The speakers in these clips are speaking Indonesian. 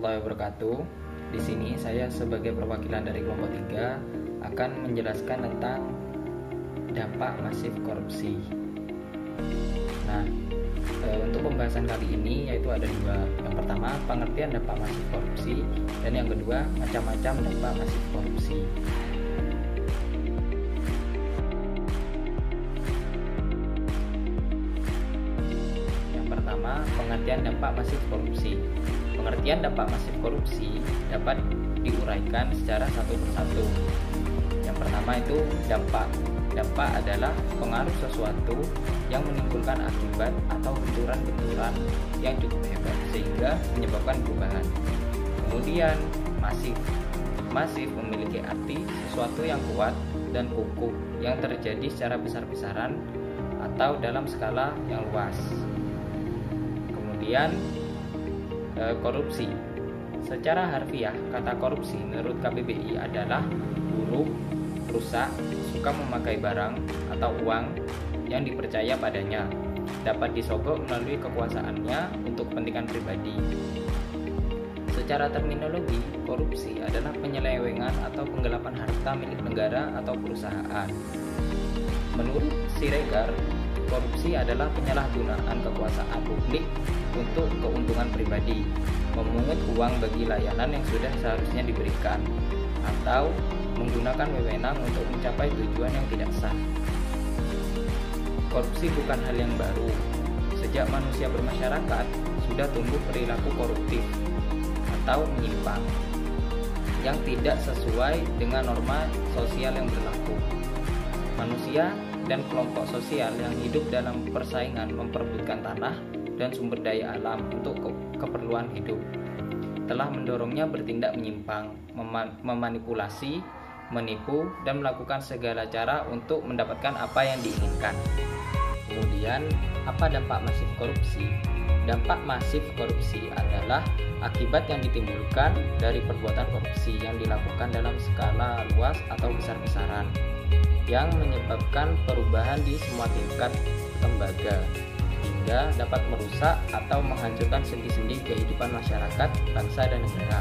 warahmatullahi wabarakatuh. Di sini saya sebagai perwakilan dari kelompok 3 akan menjelaskan tentang dampak masif korupsi. Nah, untuk pembahasan kali ini yaitu ada dua. Yang pertama, pengertian dampak masif korupsi, dan yang kedua, macam-macam dampak masif korupsi. Yang pertama, pengertian dampak masif korupsi. Pengertian dampak masif korupsi dapat diuraikan secara satu persatu. Yang pertama itu dampak. Dampak adalah pengaruh sesuatu yang menimbulkan akibat atau benturan-benturan yang cukup hebat sehingga menyebabkan perubahan. Kemudian masif. Masif memiliki arti sesuatu yang kuat dan kokoh yang terjadi secara besar-besaran atau dalam skala yang luas. Kemudian korupsi. Secara harfiah, kata korupsi menurut KBBI adalah buruk, rusak, suka memakai barang atau uang yang dipercaya padanya, dapat disogok melalui kekuasaannya untuk kepentingan pribadi. Secara terminologi, korupsi adalah penyelewengan atau penggelapan harta milik negara atau perusahaan. Menurut Siregar, korupsi adalah penyalahgunaan kekuasaan publik untuk keuntungan pribadi, memungut uang bagi layanan yang sudah seharusnya diberikan, atau menggunakan wewenang untuk mencapai tujuan yang tidak sah. Korupsi bukan hal yang baru. Sejak manusia bermasyarakat, sudah tumbuh perilaku koruptif atau menyimpang yang tidak sesuai dengan norma sosial yang berlaku. Manusia dan kelompok sosial yang hidup dalam persaingan memperebutkan tanah dan sumber daya alam untuk keperluan hidup telah mendorongnya bertindak menyimpang, memanipulasi, menipu, dan melakukan segala cara untuk mendapatkan apa yang diinginkan. Kemudian, apa dampak masif korupsi? Dampak masif korupsi adalah akibat yang ditimbulkan dari perbuatan korupsi yang dilakukan dalam skala luas atau besar-besaran, yang menyebabkan perubahan di semua tingkat lembaga, hingga dapat merusak atau menghancurkan sendi-sendi kehidupan masyarakat, bangsa, dan negara.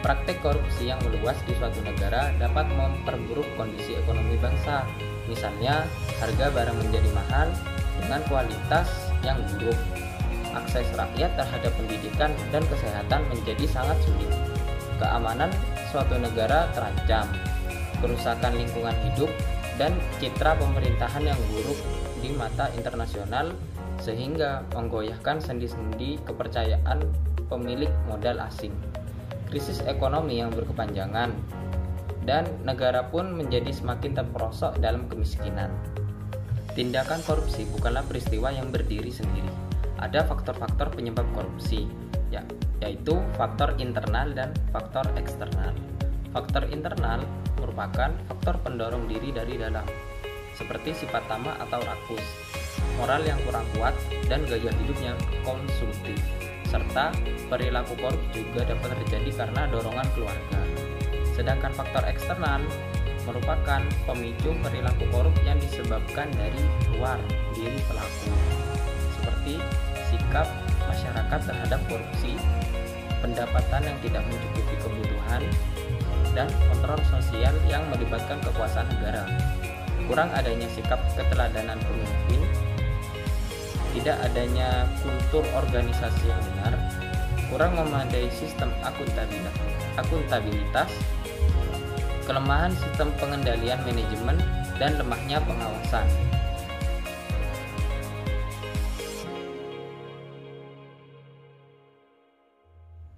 Praktek korupsi yang meluas di suatu negara dapat memperburuk kondisi ekonomi bangsa. Misalnya, harga barang menjadi mahal dengan kualitas yang buruk. Akses rakyat terhadap pendidikan dan kesehatan menjadi sangat sulit. Keamanan suatu negara terancam. Kerusakan lingkungan hidup dan citra pemerintahan yang buruk di mata internasional sehingga menggoyahkan sendi-sendi kepercayaan pemilik modal asing. Krisis ekonomi yang berkepanjangan, dan negara pun menjadi semakin terperosok dalam kemiskinan. Tindakan korupsi bukanlah peristiwa yang berdiri sendiri. Ada faktor-faktor penyebab korupsi, yaitu faktor internal dan faktor eksternal. Faktor internal merupakan faktor pendorong diri dari dalam, seperti sifat tamak atau rakus, moral yang kurang kuat, dan gaya hidup yang konsumtif. Serta perilaku korup juga dapat terjadi karena dorongan keluarga. Sedangkan faktor eksternal merupakan pemicu perilaku korup yang disebabkan dari luar diri pelaku, seperti sikap masyarakat terhadap korupsi, pendapatan yang tidak mencukupi kebutuhan, dan kontrol sosial yang melibatkan kekuasaan negara. Kurang adanya sikap keteladanan pemimpin, tidak adanya kultur organisasi yang benar, kurang memadai sistem akuntabilitas, kelemahan sistem pengendalian manajemen, dan lemahnya pengawasan.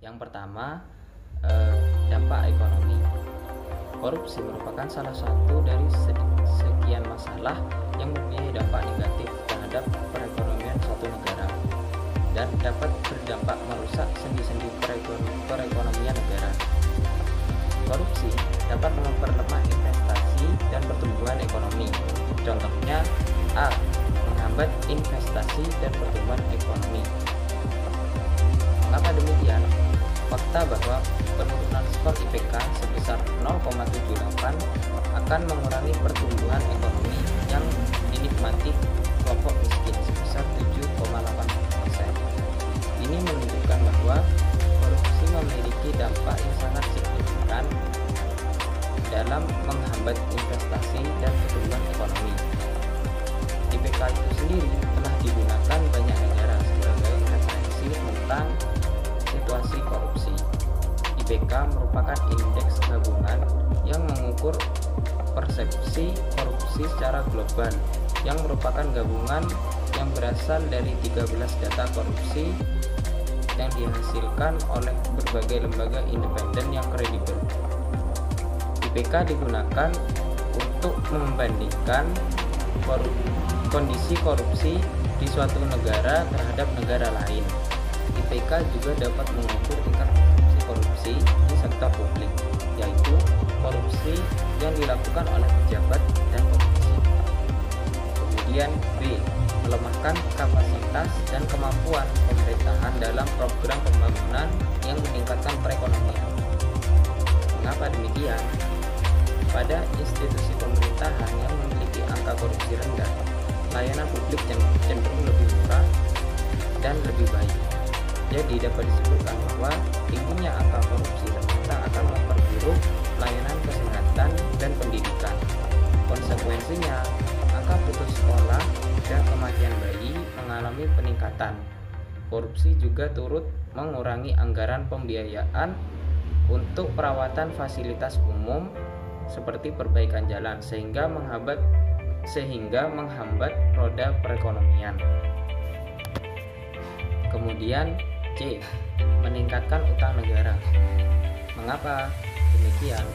Yang pertama, dampak ekonomi. Korupsi merupakan salah satu dari sekian masalah yang mempunyai dampak negatif terhadap perekonomian suatu negara dan dapat berdampak merusak sendi-sendi perekonomian negara. Korupsi dapat memperlemah investasi dan pertumbuhan ekonomi. Contohnya, A. Menghambat investasi dan pertumbuhan ekonomi. Mengapa demikian? Fakta bahwa penurunan skor IPK sebesar 0,78 akan mengurangi pertumbuhan ekonomi yang dinikmati kelompok miskin sebesar 7,8%. Ini menunjukkan bahwa fluktuasi korupsi. IPK merupakan indeks gabungan yang mengukur persepsi korupsi secara global, yang merupakan gabungan yang berasal dari 13 data korupsi yang dihasilkan oleh berbagai lembaga independen yang kredibel. IPK digunakan untuk membandingkan kondisi korupsi di suatu negara terhadap negara lain. IPK juga dapat mengukur tingkat korupsi di sektor publik, yaitu korupsi yang dilakukan oleh pejabat dan komisi. Kemudian B, melemahkan kapasitas dan kemampuan pemerintahan dalam program pembangunan yang meningkatkan perekonomian. Mengapa demikian? Pada institusi pemerintahan yang memiliki angka korupsi rendah, layanan publik cenderung lebih murah dan lebih baik. Jadi dapat disebutkan bahwa tingginya angka korupsi ternyata akan memperburuk layanan kesehatan dan pendidikan. Konsekuensinya, angka putus sekolah dan kematian bayi mengalami peningkatan. Korupsi juga turut mengurangi anggaran pembiayaan untuk perawatan fasilitas umum seperti perbaikan jalan sehingga menghambat roda perekonomian. Kemudian C, meningkatkan utang negara. Mengapa demikian?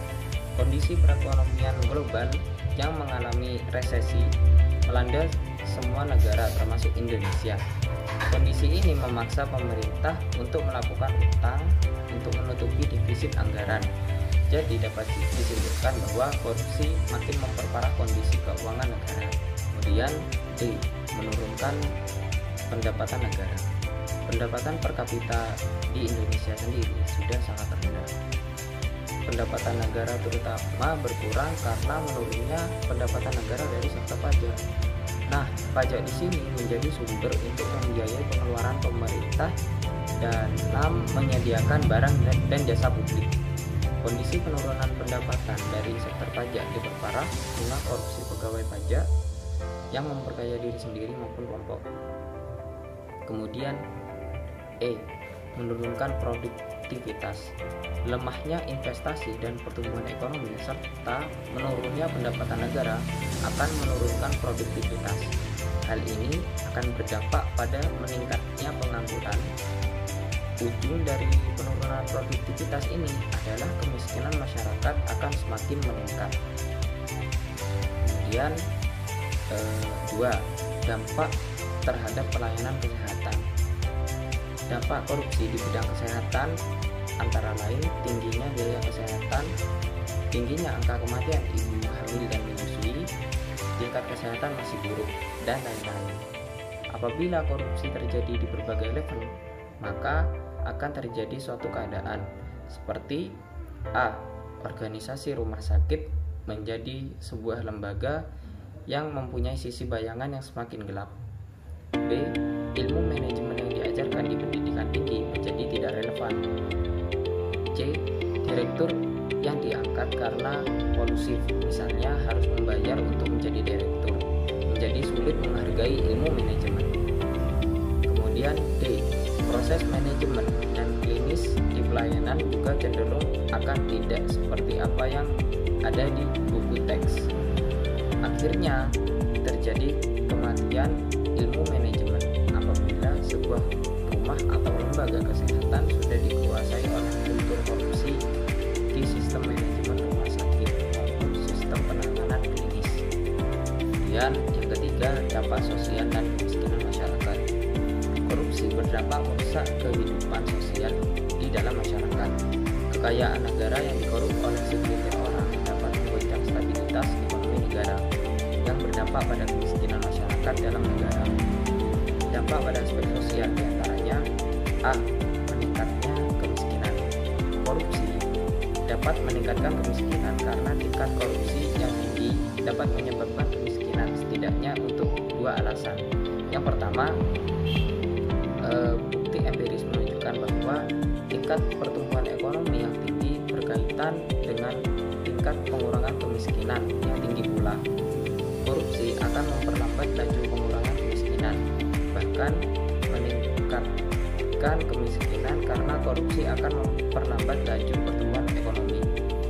Kondisi perekonomian global yang mengalami resesi melanda semua negara termasuk Indonesia. Kondisi ini memaksa pemerintah untuk melakukan utang untuk menutupi defisit anggaran. Jadi dapat disimpulkan bahwa korupsi makin memperparah kondisi keuangan negara. Kemudian D, menurunkan pendapatan negara. Pendapatan per kapita di Indonesia sendiri sudah sangat rendah. Pendapatan negara terutama berkurang karena menurunnya pendapatan negara dari sektor pajak. Nah, pajak di sini menjadi sumber untuk membiayai pengeluaran pemerintah dalam menyediakan barang dan jasa publik. Kondisi penurunan pendapatan dari sektor pajak diperparah dengan korupsi pegawai pajak yang memperkaya diri sendiri maupun kelompok. Kemudian E, menurunkan produktivitas. Lemahnya investasi dan pertumbuhan ekonomi serta menurunnya pendapatan negara akan menurunkan produktivitas. Hal ini akan berdampak pada meningkatnya pengangguran. Ujung dari penurunan produktivitas ini adalah kemiskinan masyarakat akan semakin meningkat. Kemudian 2. Dampak terhadap pelayanan kesehatan. Dampak korupsi di bidang kesehatan antara lain tingginya biaya kesehatan, tingginya angka kematian ibu hamil dan menyusui, tingkat kesehatan masih buruk, dan lain-lain. Apabila korupsi terjadi di berbagai level, maka akan terjadi suatu keadaan seperti A. Organisasi rumah sakit menjadi sebuah lembaga yang mempunyai sisi bayangan yang semakin gelap. B. Ilmu manajemen yang diajarkan di pendidikan tinggi menjadi tidak relevan. C. Direktur yang diangkat karena kolusif, misalnya harus membayar untuk menjadi direktur, menjadi sulit menghargai ilmu manajemen. Kemudian D. Proses manajemen dan klinis di pelayanan juga cenderung akan tidak seperti apa yang ada di buku teks. Akhirnya terjadi kematian ilmu manajemen apabila sebuah rumah atau lembaga kesehatan sudah dikuasai oleh kultur korupsi di sistem manajemen rumah sakit maupun sistem penanganan klinis. Kemudian yang ketiga, dampak sosial dan kemiskinan masyarakat. Korupsi berdampak merusak kehidupan sosial di dalam masyarakat. Kekayaan negara yang dikorup oleh segelintir orang dapat menggoncang stabilitas ekonomi negara yang berdampak pada kemiskinan masyarakat dalam negara. Dampak pada aspek sosial diantaranya A. Meningkatnya kemiskinan. Korupsi dapat meningkatkan kemiskinan karena tingkat korupsi yang tinggi dapat menyebabkan kemiskinan setidaknya untuk 2 alasan. Yang pertama, bukti empiris menunjukkan bahwa tingkat pertumbuhan ekonomi yang tinggi berkaitan dengan tingkat pengurangan kemiskinan yang tinggi pula. Korupsi akan memperlambat laju pengurangan kemiskinan, bahkan meningkatkan kemiskinan karena korupsi akan memperlambat laju pertumbuhan ekonomi.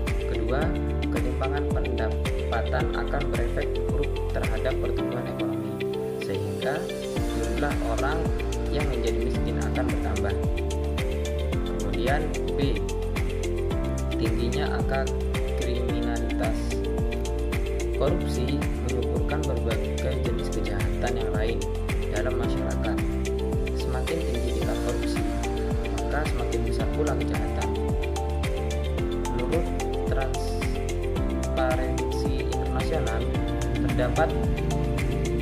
Kedua, ketimpangan pendapatan akan berefek buruk terhadap pertumbuhan ekonomi, sehingga jumlah orang yang menjadi miskin akan bertambah. Kemudian B, tingginya angka kriminalitas. Korupsi menyuburkan berbagai jenis kejahatan yang lain dalam masyarakat. Semakin tinggi tingkat korupsi, maka semakin besar pula kejahatan. Menurut Transparency International, terdapat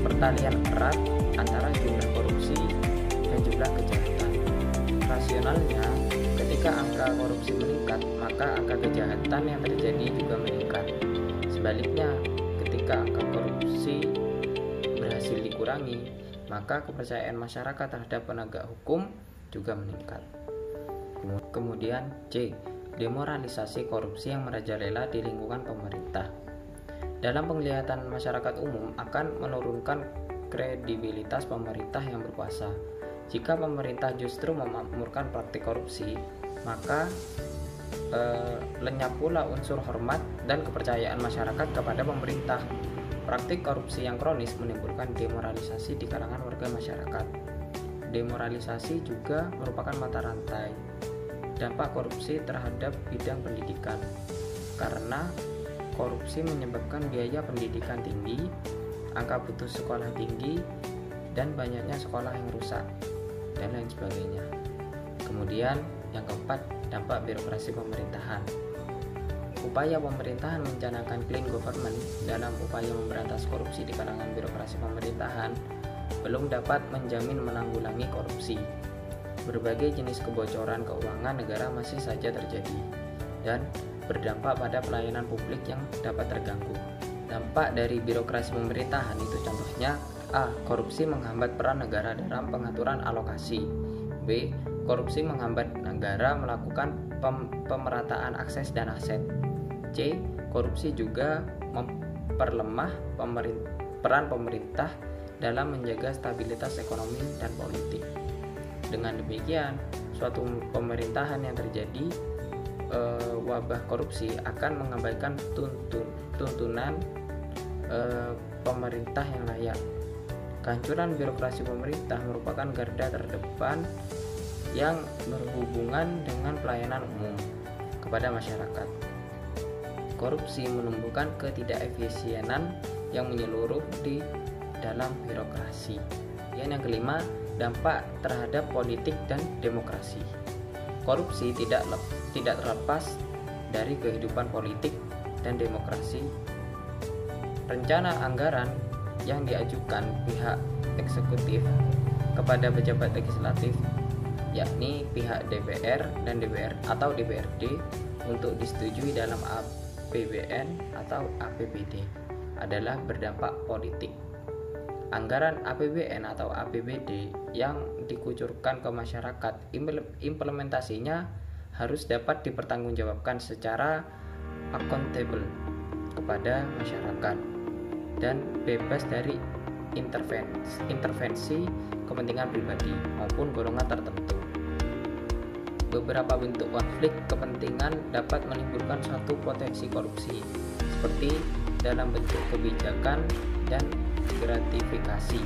pertalian erat antara jumlah korupsi dan jumlah kejahatan. Rasionalnya, ketika angka korupsi meningkat, maka angka kejahatan yang terjadi juga meningkat. Sebaliknya, ketika angka korupsi berhasil dikurangi, maka kepercayaan masyarakat terhadap penegak hukum juga meningkat. Kemudian C, demoralisasi korupsi yang merajalela di lingkungan pemerintah. Dalam penglihatan masyarakat umum akan menurunkan kredibilitas pemerintah yang berkuasa. Jika pemerintah justru memakmurkan praktik korupsi, maka lenyap pula unsur hormat dan kepercayaan masyarakat kepada pemerintah. Praktik korupsi yang kronis menimbulkan demoralisasi di kalangan warga masyarakat. Demoralisasi juga merupakan mata rantai dampak korupsi terhadap bidang pendidikan, karena korupsi menyebabkan biaya pendidikan tinggi, angka putus sekolah tinggi, dan banyaknya sekolah yang rusak, dan lain sebagainya. Kemudian yang keempat, dampak birokrasi pemerintahan. Upaya pemerintahan mencanangkan clean government dalam upaya memberantas korupsi di kalangan birokrasi pemerintahan belum dapat menjamin menanggulangi korupsi. Berbagai jenis kebocoran keuangan negara masih saja terjadi dan berdampak pada pelayanan publik yang dapat terganggu. Dampak dari birokrasi pemerintahan itu contohnya: A. Korupsi menghambat peran negara dalam pengaturan alokasi. B. Korupsi menghambat negara melakukan pemerataan akses dan aset. C. Korupsi juga memperlemah peran pemerintah dalam menjaga stabilitas ekonomi dan politik. Dengan demikian, suatu pemerintahan yang terjadi wabah korupsi akan mengabaikan tuntunan pemerintah yang layak. Kehancuran birokrasi pemerintah merupakan garda terdepan yang berhubungan dengan pelayanan umum kepada masyarakat. Korupsi menumbuhkan ketidakefisienan yang menyeluruh di dalam birokrasi. Yang kelima, dampak terhadap politik dan demokrasi. Korupsi tidak terlepas dari kehidupan politik dan demokrasi. Rencana anggaran yang diajukan pihak eksekutif kepada pejabat legislatif, yakni pihak DPR dan DPR atau DPRD, untuk disetujui dalam APBN atau APBD adalah berdampak politik. Anggaran APBN atau APBD yang dikucurkan ke masyarakat, implementasinya harus dapat dipertanggungjawabkan secara accountable kepada masyarakat dan bebas dari intervensi kepentingan pribadi maupun golongan tertentu. Beberapa bentuk konflik kepentingan dapat menimbulkan suatu potensi korupsi, seperti dalam bentuk kebijakan dan gratifikasi.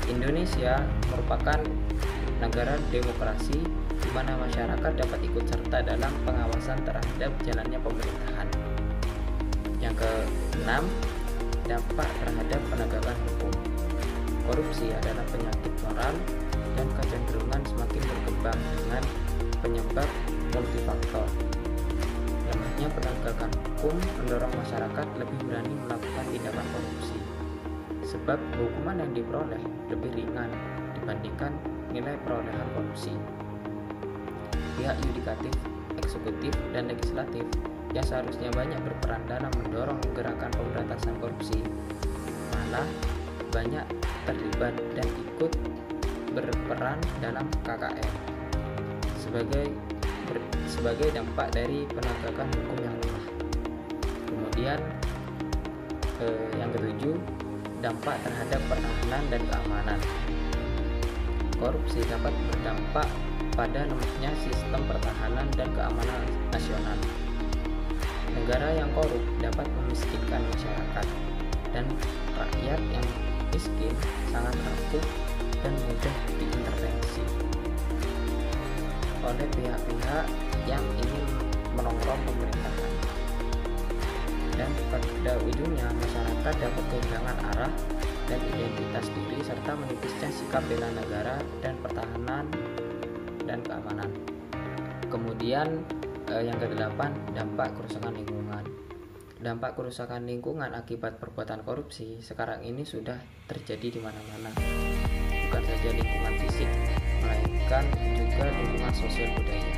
Indonesia merupakan negara demokrasi di mana masyarakat dapat ikut serta dalam pengawasan terhadap jalannya pemerintahan. Yang keenam, dampak terhadap penegakan hukum. Korupsi adalah penyakit moral dan kecenderungan semakin berkembang dengan penyebab multifaktor. Lemahnya penegakan hukum mendorong masyarakat lebih berani melakukan tindakan korupsi, sebab hukuman yang diperoleh lebih ringan dibandingkan nilai perolehan korupsi. Pihak yudikatif, eksekutif, dan legislatif yang seharusnya banyak berperan dalam mendorong gerakan pemberantasan korupsi malah banyak terlibat dan ikut berperan dalam KKN sebagai dampak dari penegakan hukum yang lemah. Kemudian yang ketujuh, dampak terhadap pertahanan dan keamanan. Korupsi dapat berdampak pada lemahnya sistem pertahanan dan keamanan nasional. Negara yang korup dapat memiskinkan masyarakat, dan rakyat yang miskin sangat rapuh dan mudah diintervensi oleh pihak-pihak yang ingin menongkrong pemerintahan. Dan pada ujungnya masyarakat dapat kehilangan arah dan identitas diri serta menipisnya sikap bela negara dan pertahanan dan keamanan. Kemudian yang kedelapan, dampak kerusakan lingkungan. Dampak kerusakan lingkungan akibat perbuatan korupsi sekarang ini sudah terjadi di mana-mana. Bukan saja lingkungan fisik, melainkan juga lingkungan sosial budaya.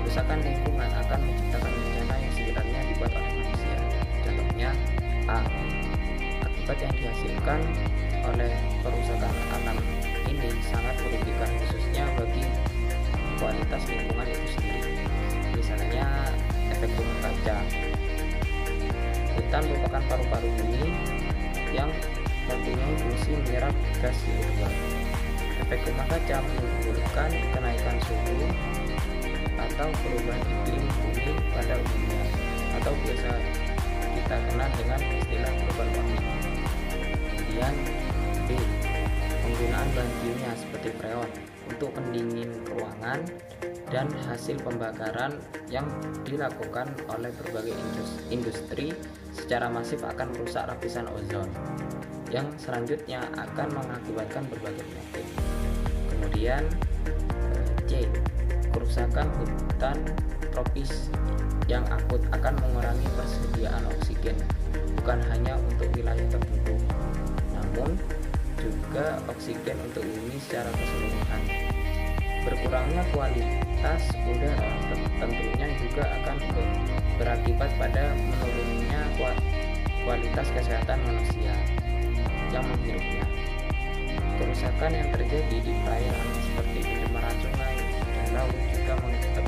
Kerusakan lingkungan akan menciptakan bencana yang sebenarnya dibuat oleh manusia. Contohnya, A. Akibat yang dihasilkan oleh perusakan alam ini sangat merugikan khususnya bagi kualitas lingkungan itu sendiri. Misalnya efek rumah kaca. Hutan merupakan paru-paru bumi yang mempunyai fungsi menyerap gas CO2. Efek rumah kaca menimbulkan kenaikan suhu atau perubahan iklim bumi pada umumnya, atau biasa kita kenal dengan istilah global warming. Kemudian B. Penggunaan bahan kimia seperti freon untuk pendingin ruangan dan hasil pembakaran yang dilakukan oleh berbagai industri secara masif akan merusak lapisan ozon yang selanjutnya akan mengakibatkan berbagai penyakit. Kemudian C. Kerusakan hutan tropis yang akut akan mengurangi persediaan oksigen bukan hanya untuk wilayah tertentu, namun juga oksigen untuk bumi secara keseluruhan. Berkurangnya kualitas udara tentunya juga akan berakibat pada menurunnya kualitas kesehatan manusia yang menghirupnya. Kerusakan yang terjadi di perairan seperti pencemaran sungai dan laut juga mengakibatkan